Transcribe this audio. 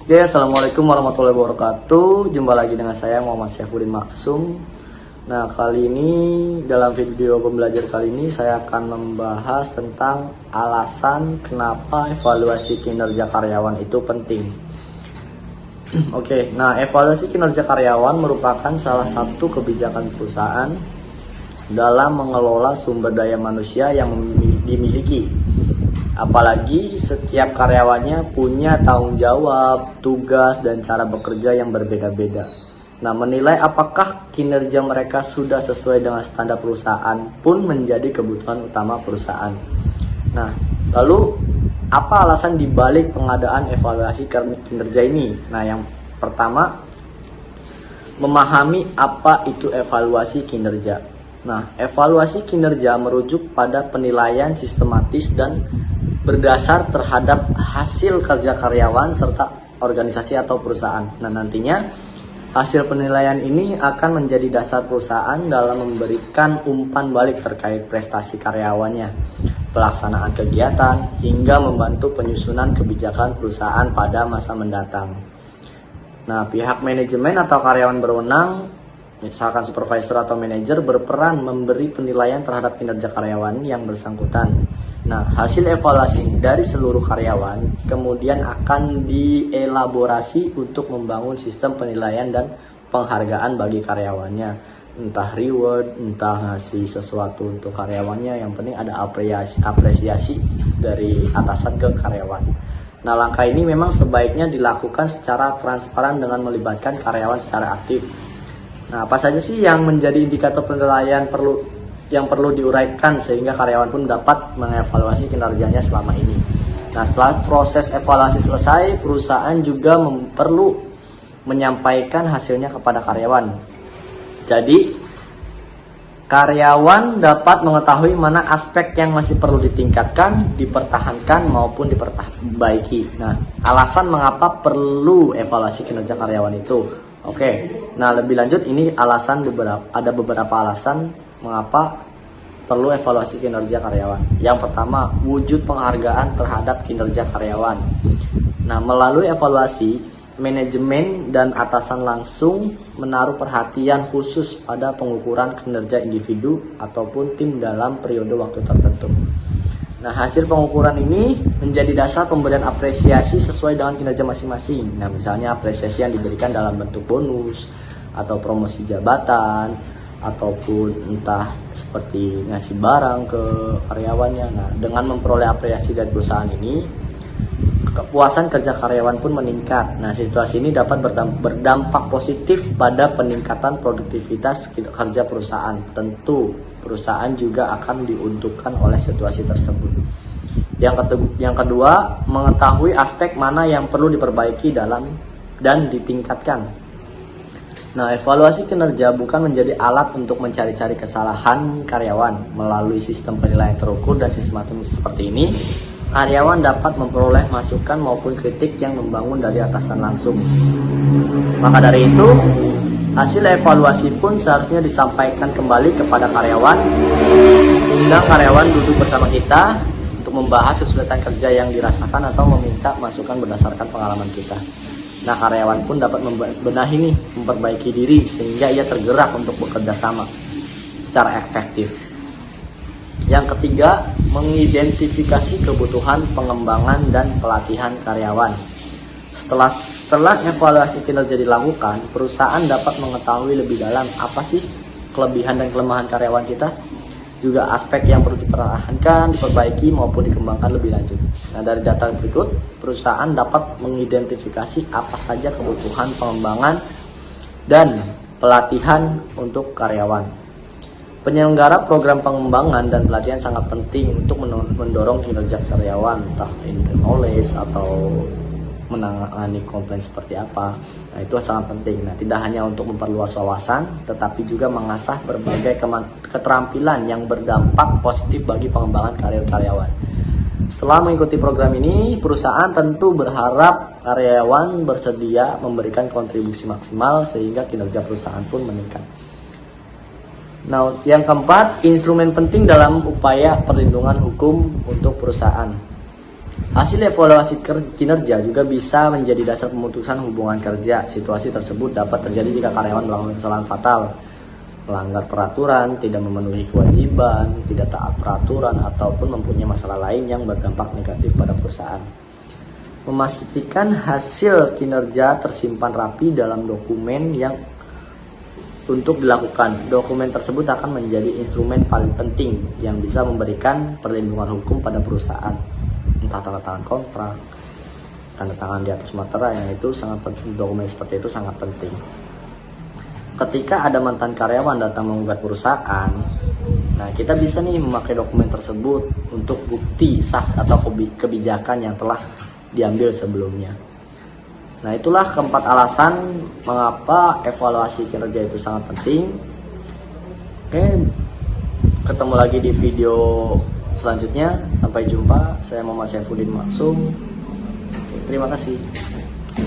Oke, assalamualaikum warahmatullahi wabarakatuh. Jumpa lagi dengan saya Muhammad Syafudin Maksum. Nah, kali ini dalam video pembelajar kali ini saya akan membahas tentang alasan kenapa evaluasi kinerja karyawan itu penting. Oke, nah evaluasi kinerja karyawan merupakan salah satu kebijakan perusahaan dalam mengelola sumber daya manusia yang dimiliki. Apalagi setiap karyawannya punya tanggung jawab, tugas, dan cara bekerja yang berbeda-beda. Nah, menilai apakah kinerja mereka sudah sesuai dengan standar perusahaan pun menjadi kebutuhan utama perusahaan. Nah, lalu apa alasan dibalik pengadaan evaluasi kinerja ini? Nah, yang pertama, memahami apa itu evaluasi kinerja. Nah, evaluasi kinerja merujuk pada penilaian sistematis dan berdasar terhadap hasil kerja karyawan serta organisasi atau perusahaan. Nah, nantinya hasil penilaian ini akan menjadi dasar perusahaan dalam memberikan umpan balik terkait prestasi karyawannya, pelaksanaan kegiatan, hingga membantu penyusunan kebijakan perusahaan pada masa mendatang. Nah, pihak manajemen atau karyawan berwenang, misalkan supervisor atau manajer, berperan memberi penilaian terhadap kinerja karyawan yang bersangkutan. Nah, hasil evaluasi dari seluruh karyawan kemudian akan dielaborasi untuk membangun sistem penilaian dan penghargaan bagi karyawannya. Entah reward, entah ngasih sesuatu untuk karyawannya, yang penting ada apresiasi dari atasan ke karyawan. Nah, langkah ini memang sebaiknya dilakukan secara transparan dengan melibatkan karyawan secara aktif. Nah, apa saja sih yang menjadi indikator penilaian yang perlu diuraikan sehingga karyawan pun dapat mengevaluasi kinerjanya selama ini. Nah, setelah proses evaluasi selesai, perusahaan juga perlu menyampaikan hasilnya kepada karyawan. Jadi, karyawan dapat mengetahui mana aspek yang masih perlu ditingkatkan, dipertahankan maupun diperbaiki. Nah, alasan mengapa perlu evaluasi kinerja karyawan itu. Oke, nah lebih lanjut ini ada beberapa alasan mengapa perlu evaluasi kinerja karyawan. Yang pertama, wujud penghargaan terhadap kinerja karyawan. Nah, melalui evaluasi, manajemen dan atasan langsung menaruh perhatian khusus pada pengukuran kinerja individu ataupun tim dalam periode waktu tertentu. Nah, hasil pengukuran ini menjadi dasar pemberian apresiasi sesuai dengan kinerja masing-masing. Nah, misalnya apresiasi yang diberikan dalam bentuk bonus atau promosi jabatan ataupun entah seperti ngasih barang ke karyawannya. Nah, dengan memperoleh apresiasi dari perusahaan ini, kepuasan kerja karyawan pun meningkat. Nah, situasi ini dapat berdampak positif pada peningkatan produktivitas kerja perusahaan. Tentu perusahaan juga akan diuntungkan oleh situasi tersebut. Yang kedua, mengetahui aspek mana yang perlu diperbaiki dan ditingkatkan. Nah, evaluasi kinerja bukan menjadi alat untuk mencari-cari kesalahan karyawan. Melalui sistem penilaian terukur dan sistematis seperti ini, karyawan dapat memperoleh masukan maupun kritik yang membangun dari atasan langsung. Maka dari itu, hasil evaluasi pun seharusnya disampaikan kembali kepada karyawan. Undang karyawan duduk bersama kita untuk membahas kesulitan kerja yang dirasakan atau meminta masukan berdasarkan pengalaman kita. Nah, karyawan pun dapat memperbaiki diri sehingga ia tergerak untuk bekerja sama secara efektif. Yang ketiga, mengidentifikasi kebutuhan pengembangan dan pelatihan karyawan. Setelah evaluasi kinerja dilakukan, perusahaan dapat mengetahui lebih dalam apa sih kelebihan dan kelemahan karyawan kita, juga aspek yang perlu dipertahankan, diperbaiki maupun dikembangkan lebih lanjut. Nah, dari data berikut, perusahaan dapat mengidentifikasi apa saja kebutuhan pengembangan dan pelatihan untuk karyawan. Penyelenggara program pengembangan dan pelatihan sangat penting untuk mendorong kinerja karyawan, entah internal knowledge atau menangani komplain seperti apa. Nah, itu sangat penting. Nah, tidak hanya untuk memperluas wawasan, tetapi juga mengasah berbagai keterampilan yang berdampak positif bagi pengembangan karir karyawan. Setelah mengikuti program ini, perusahaan tentu berharap karyawan bersedia memberikan kontribusi maksimal sehingga kinerja perusahaan pun meningkat. Nah, yang keempat, instrumen penting dalam upaya perlindungan hukum untuk perusahaan. Hasil evaluasi kinerja juga bisa menjadi dasar pemutusan hubungan kerja. Situasi tersebut dapat terjadi jika karyawan melakukan kesalahan fatal, melanggar peraturan, tidak memenuhi kewajiban, tidak taat peraturan, ataupun mempunyai masalah lain yang berdampak negatif pada perusahaan. Memastikan hasil kinerja tersimpan rapi dalam dokumen yang untuk dilakukan. Dokumen tersebut akan menjadi instrumen paling penting yang bisa memberikan perlindungan hukum pada perusahaan. Entah tanda tangan kontrak, tanda tangan di atas materai, yang itu sangat penting. Dokumen seperti itu sangat penting. Ketika ada mantan karyawan datang menggugat perusahaan, nah kita bisa nih memakai dokumen tersebut untuk bukti sah atau kebijakan yang telah diambil sebelumnya. Nah, itulah keempat alasan mengapa evaluasi kinerja itu sangat penting. Oke, ketemu lagi di video selanjutnya. Sampai jumpa. Saya Muhammad Saifuddin Maksum. Terima kasih.